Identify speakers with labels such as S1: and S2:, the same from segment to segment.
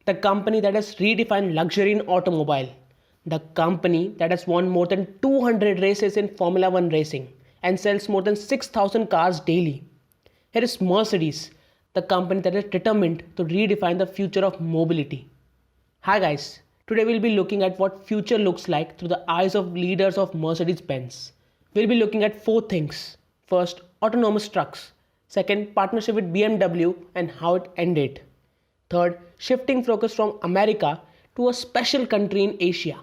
S1: the company that has redefined luxury in automobile, the company that has won more than 200 races in Formula 1 racing and sells more than 6,000 cars daily. Here is Mercedes, the company that is determined to redefine the future of mobility. Hi guys, today we'll be looking at what future looks like through the eyes of leaders of Mercedes-Benz. We'll be looking at 4 things. First, autonomous trucks. Second, partnership with BMW and how it ended. Third, shifting focus from America to a special country in Asia.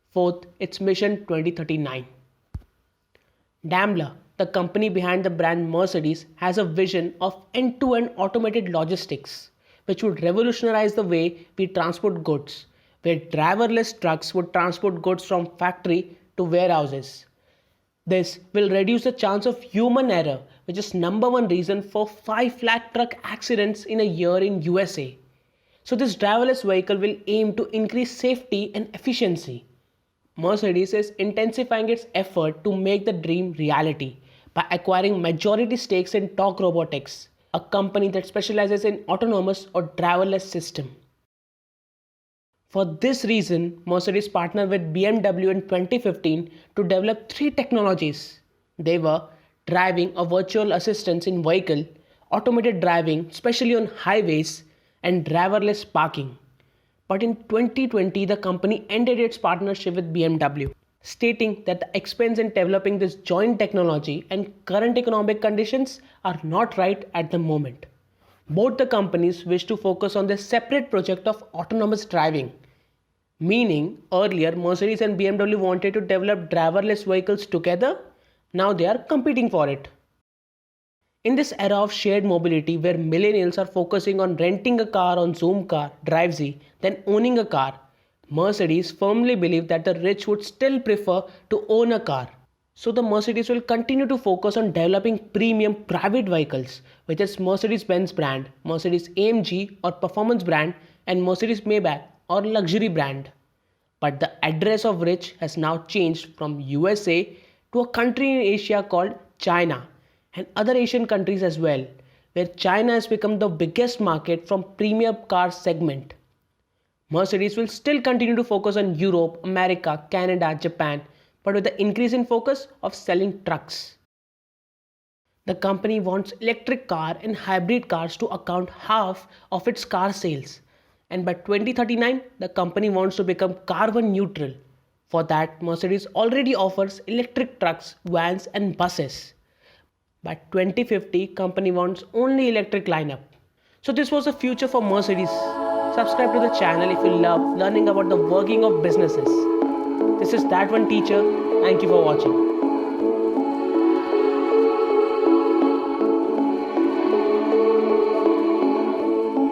S1: Fourth, its mission 2039. Daimler, the company behind the brand Mercedes, has a vision of end-to-end automated logistics, which would revolutionize the way we transport goods, where driverless trucks would transport goods from factory to warehouses. This will reduce the chance of human error, which is number one reason for 5 lakh truck accidents in a year in USA. So this driverless vehicle will aim to increase safety and efficiency. Mercedes is intensifying its effort to make the dream reality by acquiring majority stakes in Torc Robotics, a company that specializes in autonomous or driverless system. For this reason, Mercedes partnered with BMW in 2015 to develop 3 technologies. They were driving a virtual assistance in vehicle, automated driving, especially on highways, and driverless parking. But in 2020, the company ended its partnership with BMW, stating that the expense in developing this joint technology and current economic conditions are not right at the moment. Both the companies wish to focus on their separate project of autonomous driving. Meaning, earlier Mercedes and BMW wanted to develop driverless vehicles together, now they are competing for it. In this era of shared mobility where millennials are focusing on renting a car on Zoomcar, Drivzy, than owning a car, Mercedes firmly believe that the rich would still prefer to own a car. So the Mercedes will continue to focus on developing premium private vehicles, which is Mercedes-Benz brand, Mercedes-AMG or performance brand, and Mercedes-Maybach or luxury brand. But the address of rich has now changed from USA to a country in Asia called China and other Asian countries as well, where China has become the biggest market from premium car segment. Mercedes will still continue to focus on Europe, America, Canada, Japan, but with the increase in focus of selling trucks. The company wants electric car and hybrid cars to account half of its car sales. And by 2039, the company wants to become carbon neutral. For that, Mercedes already offers electric trucks, vans and buses. By 2050, company wants only electric lineup. So this was the future for Mercedes. Subscribe to the channel if you love learning about the working of businesses. This is That One Teacher. Thank you for watching.